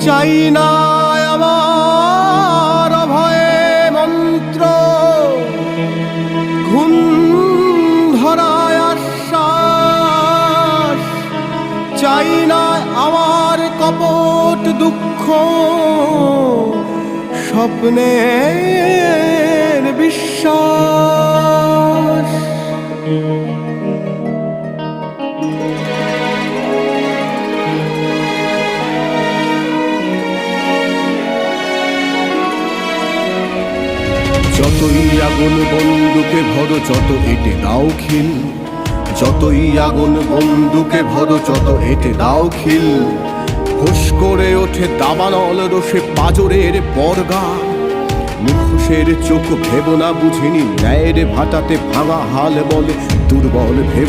চাই না আমার ভয়ে মন্ত্র, ঘুম ধরায় আশ্বাস, চাই না আমার কপট দুঃখ, স্বপ্নের বিশ্বাস। যতই আগুন বন্দুকে ভরো, যত এটে দাও খিল, যতই আগুন বন্দুকে ভরো, যত এটে দাও খিল। হুশ করে ওঠে দাবানল রোষে পাজরের বর্গা, মুখোশের চোখ ভেবো না বুঝিনি, ন্যায়ের ভাটাতে ভাঙা হাল বলে দুর্বল ভেবো